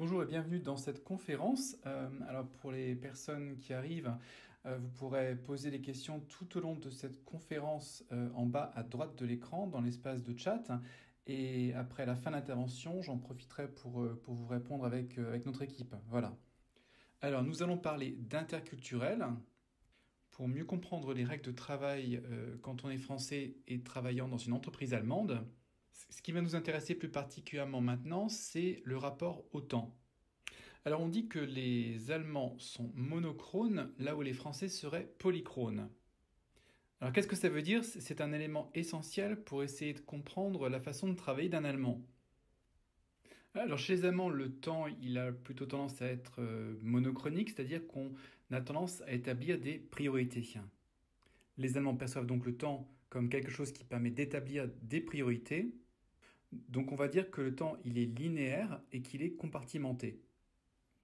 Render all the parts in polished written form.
Bonjour et bienvenue dans cette conférence. Alors pour les personnes qui arrivent, vous pourrez poser des questions tout au long de cette conférence en bas à droite de l'écran dans l'espace de chat. Et après la fin de l'intervention, j'en profiterai pour vous répondre avec notre équipe. Voilà. Alors nous allons parler d'interculturel pour mieux comprendre les règles de travail quand on est français et travaillant dans une entreprise allemande. Ce qui va nous intéresser plus particulièrement maintenant, c'est le rapport au temps. Alors on dit que les Allemands sont monochrones, là où les Français seraient polychrones. Alors qu'est-ce que ça veut dire? C'est un élément essentiel pour essayer de comprendre la façon de travailler d'un Allemand. Alors chez les Allemands, le temps, il a plutôt tendance à être monochronique, c'est-à-dire qu'on a tendance à établir des priorités. Les Allemands perçoivent donc le temps comme quelque chose qui permet d'établir des priorités. Donc on va dire que le temps, il est linéaire et qu'il est compartimenté.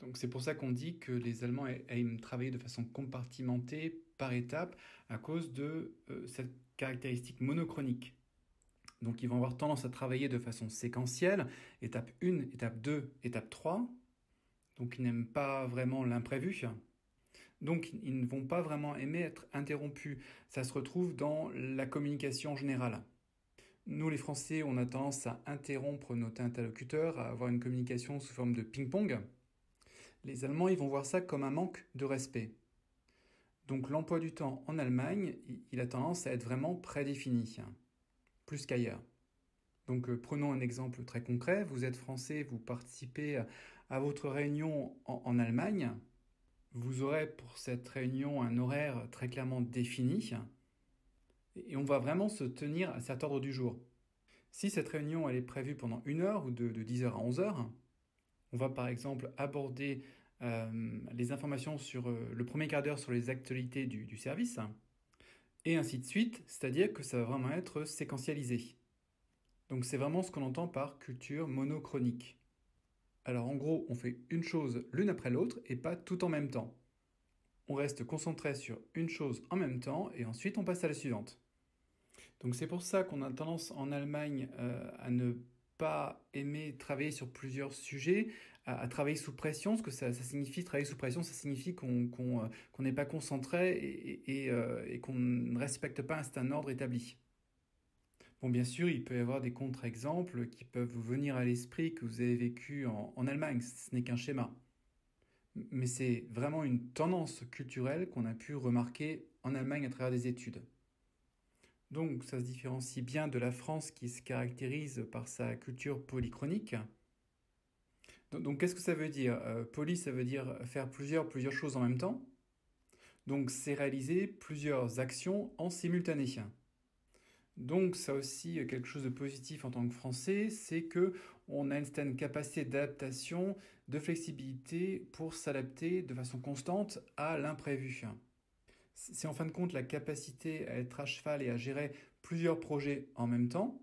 Donc c'est pour ça qu'on dit que les Allemands aiment travailler de façon compartimentée, par étapes, à cause de cette caractéristique monochronique. Donc ils vont avoir tendance à travailler de façon séquentielle, étape 1, étape 2, étape 3. Donc ils n'aiment pas vraiment l'imprévu. Donc ils ne vont pas vraiment aimer être interrompus. Ça se retrouve dans la communication générale. Nous les Français, on a tendance à interrompre notre interlocuteur, à avoir une communication sous forme de ping-pong. Les Allemands, ils vont voir ça comme un manque de respect. Donc l'emploi du temps en Allemagne, il a tendance à être vraiment prédéfini, plus qu'ailleurs. Donc prenons un exemple très concret. Vous êtes français, vous participez à votre réunion en Allemagne. Vous aurez pour cette réunion un horaire très clairement défini. Et on va vraiment se tenir à cet ordre du jour. Si cette réunion elle est prévue pendant 1 heure ou de 10 heures à 11 heures, on va par exemple aborder les informations sur le premier quart d'heure sur les actualités du service, et ainsi de suite, c'est-à-dire que ça va vraiment être séquentialisé. Donc c'est vraiment ce qu'on entend par culture monochronique. Alors en gros, on fait une chose l'une après l'autre et pas tout en même temps. On reste concentré sur une chose en même temps et ensuite on passe à la suivante. Donc c'est pour ça qu'on a tendance en Allemagne à ne pas aimer travailler sur plusieurs sujets, à travailler sous pression. Ce que ça signifie, travailler sous pression, ça signifie qu'on n'est pas concentré et qu'on ne respecte pas un certain ordre établi. Bon, bien sûr, il peut y avoir des contre-exemples qui peuvent vous venir à l'esprit que vous avez vécu en Allemagne. Ce n'est qu'un schéma. Mais c'est vraiment une tendance culturelle qu'on a pu remarquer en Allemagne à travers des études. Donc ça se différencie bien de la France qui se caractérise par sa culture polychronique. Donc qu'est-ce que ça veut dire? Poly, ça veut dire faire plusieurs choses en même temps. Donc c'est réaliser plusieurs actions en simultané. Donc ça aussi quelque chose de positif en tant que Français, c'est que on a une certaine capacité d'adaptation, de flexibilité pour s'adapter de façon constante à l'imprévu. C'est en fin de compte la capacité à être à cheval et à gérer plusieurs projets en même temps.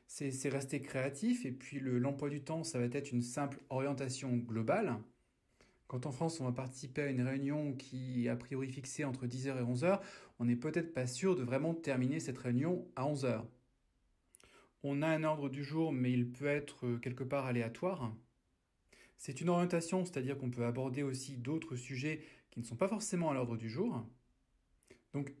C'est rester créatif et puis l'emploi du temps, ça va être une simple orientation globale. Quand en France, on va participer à une réunion qui est a priori fixée entre 10 heures et 11 heures, on n'est peut-être pas sûr de vraiment terminer cette réunion à 11 heures. On a un ordre du jour, mais il peut être quelque part aléatoire. C'est une orientation, c'est-à-dire qu'on peut aborder aussi d'autres sujets qui ne sont pas forcément à l'ordre du jour. Donc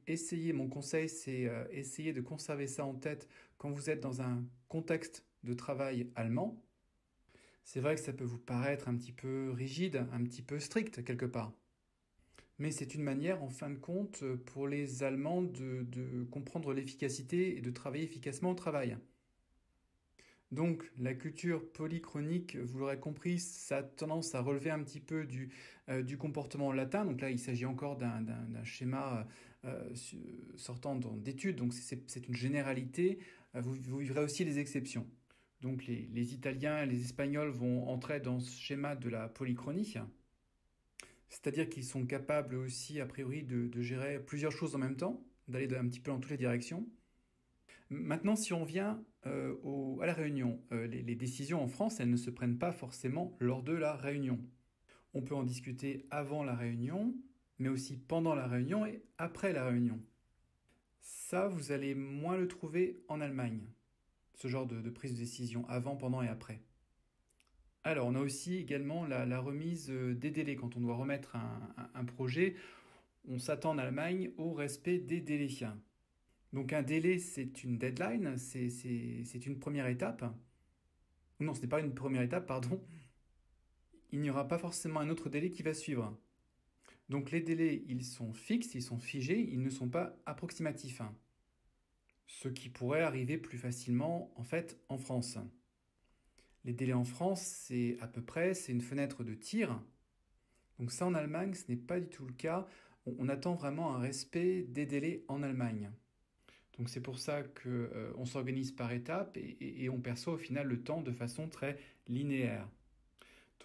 mon conseil, c'est essayer de conserver ça en tête quand vous êtes dans un contexte de travail allemand. C'est vrai que ça peut vous paraître un petit peu rigide, un petit peu strict quelque part. Mais c'est une manière, en fin de compte, pour les Allemands de comprendre l'efficacité et de travailler efficacement au travail. Donc la culture polychronique, vous l'aurez compris, ça a tendance à relever un petit peu du comportement latin. Donc là, il s'agit encore d'un schéma sortant d'études, donc c'est une généralité. Vous vivrez aussi les exceptions. Donc les Italiens et les Espagnols vont entrer dans ce schéma de la polychronie, c'est-à-dire qu'ils sont capables aussi, a priori, de gérer plusieurs choses en même temps, d'aller un petit peu dans toutes les directions. Maintenant, si on vient à la réunion, les décisions en France, elles ne se prennent pas forcément lors de la réunion. On peut en discuter avant la réunion, mais aussi pendant la réunion et après la réunion. Ça, vous allez moins le trouver en Allemagne, ce genre de prise de décision avant, pendant et après. Alors, on a aussi également la remise des délais. Quand on doit remettre un projet, on s'attend en Allemagne au respect des délais. Donc un délai, c'est une deadline, c'est une première étape. Non, ce n'est pas une première étape, pardon. Il n'y aura pas forcément un autre délai qui va suivre. Donc les délais, ils sont fixes, ils sont figés, ils ne sont pas approximatifs. Ce qui pourrait arriver plus facilement, en fait, en France. Les délais en France, c'est à peu près, c'est une fenêtre de tir. Donc ça, en Allemagne, ce n'est pas du tout le cas. On attend vraiment un respect des délais en Allemagne. Donc c'est pour ça qu'on s'organise par étapes et on perçoit au final le temps de façon très linéaire.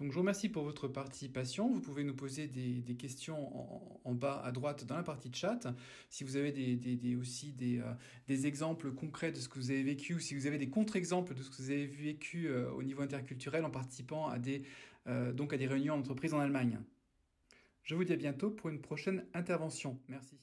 Donc je vous remercie pour votre participation. Vous pouvez nous poser des questions en bas à droite dans la partie de chat. Si vous avez aussi des exemples concrets de ce que vous avez vécu ou si vous avez des contre-exemples de ce que vous avez vécu au niveau interculturel en participant à des réunions d'entreprise en Allemagne. Je vous dis à bientôt pour une prochaine intervention. Merci.